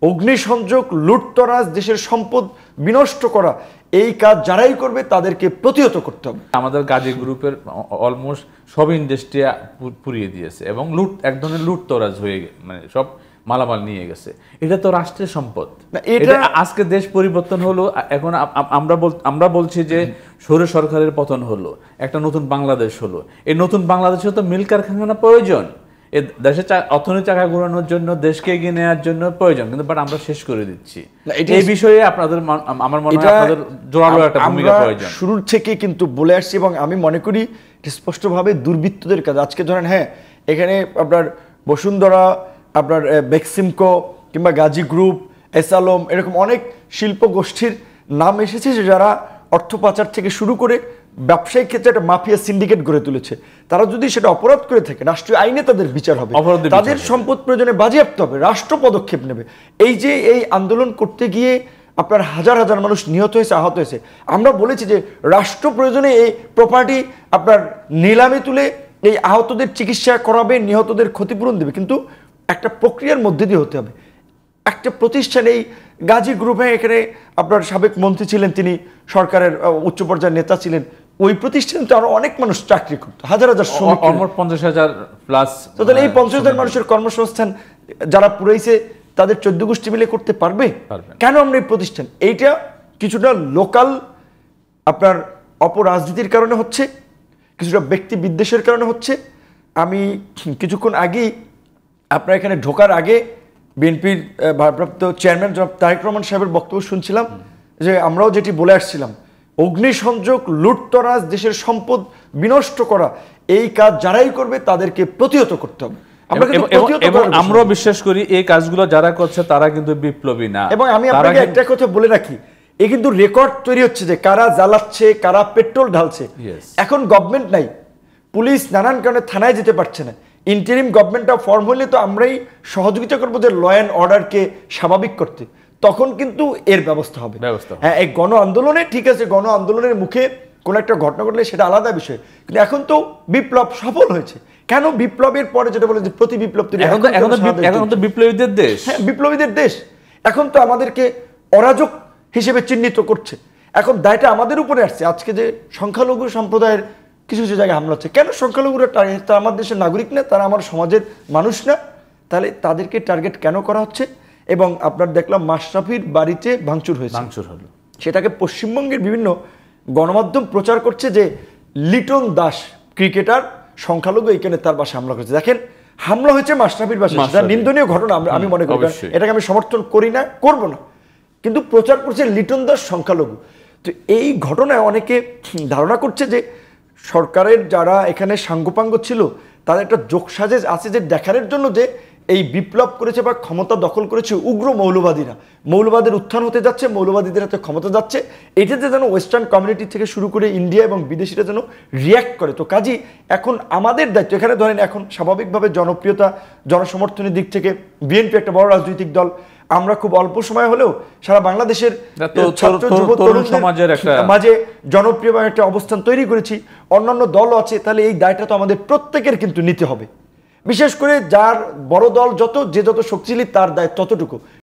অগ্নিসংযোগ, লুটতরাজ, দেশের সম্পদ বিনষ্ট করা, এই কাজ যারাই করবে তাদেরকে প্রতিহত করতে হবে। আমাদের গাজী গ্রুপের অলমোস্ট সব ইন্ডাস্ট্রি পুড়িয়ে দিয়েছে এবং এক ধরনের লুটতরাজ হয়ে মানে সব মালামাল নিয়ে গেছে। এটা তো রাষ্ট্রের সম্পদ। এটা আজকে দেশ পরিবর্তন হলো, এখন আমরা বলছি যে সৌর সরকারের পতন হলো, একটা নতুন বাংলাদেশ হলো। এই নতুন বাংলাদেশে তো মিল কারখানা প্রয়োজন, এই দেশের অর্থনীতি চাকা ঘোরানোর জন্য, দেশকে এগিয়ে নেওয়ার জন্য প্রয়োজন, কিন্তু বাট আমরা শেষ করে দিচ্ছি। এই বিষয়ে আপনাদের, আমার মনে হয় আপনাদের জোরালো একটা ভূমিকা প্রয়োজন। শুরুর থেকে কিন্তু বলে আসছি এবং আমি মনে করি স্পষ্টভাবে দুর্বৃত্তদের কাজ। আজকে ধরেন এখানে আপনার বসুন্ধরা, আপনার বেক্সিমকো কিংবা গাজী গ্রুপ, এস আলম, এরকম অনেক শিল্প গোষ্ঠীর নাম এসেছে যারা অর্থ পাচার থেকে শুরু করে ব্যবসায়িক ক্ষেত্রে একটা মাফিয়া সিন্ডিকেট গড়ে তুলেছে। তারা যদি সেটা অপরাধ করে থাকে, রাষ্ট্রীয় আইনে তাদের বিচার হবে, তাদের সম্পদ প্রয়োজনে বাজেয়াপ্ত হবে, রাষ্ট্র পদক্ষেপ নেবে। এই আন্দোলন করতে গিয়ে আপনার হাজার হাজার মানুষ নিহত হয়েছে, আহত হয়েছে। আমরা বলেছি যে রাষ্ট্র প্রয়োজনে এই প্রপার্টি আপনার নিলামে তুলে এই আহতদের চিকিৎসা করাবে, নিহতদের ক্ষতিপূরণ দেবে, কিন্তু একটা প্রক্রিয়ার মধ্যে দিয়ে হতে হবে। একটা প্রতিষ্ঠান, এই গাজী গ্রুপে এখানে আপনার সাবেক মন্ত্রী ছিলেন, তিনি সরকারের উচ্চ পর্যায়ের নেতা ছিলেন। ওই প্রতিষ্ঠানে তো আরো অনেক মানুষ চাকরি করতো, হাজার হাজার শ্রমিক, 50,000 প্লাস। তো তাহলে এই 50,000 মানুষের কর্মসংস্থান যারা পুরাইছে তাদের 14 গোষ্ঠী মিলে করতে পারবে? কেন আমরা এই প্রতিষ্ঠান, এইটা কিছুটা লোকাল আপনার অপরাজনীতির কারণে হচ্ছে, কিছুটা ব্যক্তি বিদ্বেষের কারণে হচ্ছে। আমি কিছুক্ষণ আগেই আপনার এখানে ঢোকার আগে বিএনপির ভারপ্রাপ্ত চেয়ারম্যান জনাব তারেক রহমান সাহেবের বক্তব্য শুনছিলাম, যে আমরাও যেটি বলে আসছিলাম, অগ্নিসংযোগ, লুটতরাজ, দেশের সম্পদ বিনষ্ট করা, এই কাজ যারাই করবে তাদেরকে প্রতিহত করতে হবে। আমরা বিশ্বাস করি এই কাজগুলো যারা করছে তারা কিন্তু বিপ্লবী না। এবং আমি আপনাকে একটা কথা বলে রাখি, এই কিন্তু রেকর্ড তৈরি হচ্ছে যে কারা জ্বালাচ্ছে, কারা পেট্রোল ঢালছে। এখন গভর্নমেন্ট নাই, পুলিশ নানান কারণে থানায় যেতে পারছে না। ইন্টারিম গভর্নমেন্টটা ফর্ম হলে তো আমরাই সহযোগিতা করবো যে ল অ্যান্ড অর্ডারকে স্বাভাবিক করতে, তখন কিন্তু এর ব্যবস্থা হবে। হ্যাঁ, এই গণ আন্দোলনে ঠিক আছে, গণ আন্দোলনের মুখে কোনো একটা ঘটনা ঘটলে সেটা আলাদা বিষয়, কিন্তু এখন তো বিপ্লব সফল হয়েছে। কেন বিপ্লবের পরে যেটা বলে যে প্রতি বিপ্লব তৈরি, এখন তো বিপ্লবীদের দেশ। হ্যাঁ, বিপ্লবীদের দেশ। এখন তো আমাদেরকে অরাজক হিসেবে চিহ্নিত করছে, এখন দায়টা আমাদের উপরে আসছে। আজকে যে সংখ্যালঘু সম্প্রদায়ের কিছু কিছু জায়গায় হামলা হচ্ছে, কেন সংখ্যালঘুরা টার্গেট? তারা আমার দেশের নাগরিক না, তারা আমার সমাজের মানুষ না, তাহলে তাদেরকে টার্গেট কেন করা হচ্ছে? এবং আপনার দেখলাম মাশরাফির বাড়িতে ভাঙচুর হয়েছে, সেটাকে পশ্চিমবঙ্গের বিভিন্ন গণমাধ্যম প্রচার করছে যে লিটন দাস ক্রিকেটার সংখ্যালঘু, এইখানে তার বাসায় হামলা করেছে। দেখেন, হামলা হয়েছে মাশরাফির বাসায়, নিন্দনীয় ঘটনা। আমি মনে করি এটাকে আমি সমর্থন করি না, করব না, কিন্তু প্রচার করছে লিটন দাস সংখ্যালঘু। তো এই ঘটনায় অনেকে ধারণা করছে যে সরকারের যারা এখানে সাঙ্গপাঙ্গ ছিল তাদের একটা যোগসাজেশ আছে, যে দেখানোর জন্য যে এই বিপ্লব করেছে বা ক্ষমতা দখল করেছে উগ্র মৌলবাদীরা, মৌলবাদের উত্থান হতে যাচ্ছে, মৌলবাদীদের হাতে ক্ষমতা যাচ্ছে, এটাতে যেন ওয়েস্টার্ন কমিউনিটি থেকে শুরু করে ইন্ডিয়া এবং বিদেশিরা যেন রিয়্যাক্ট করে। তো কাজেই এখন আমাদের দায়িত্ব, এখানে ধরেন এখন স্বাভাবিকভাবে জনপ্রিয়তা, জনসমর্থনের দিক থেকে বিএনপি একটা বড় রাজনৈতিক দল, আমরা খুব অল্প সময় হলেও সারা বাংলাদেশের মাঝে জনপ্রিয় একটা অবস্থান তৈরি করেছি, অন্যান্য দলও আছে। তাহলে এই দায়টা তো আমাদের প্রত্যেকের কিন্তু নিতে হবে, বিশেষ করে যার বড় দল যত, যে যত শক্তিশালী তার দায় ততটুকু।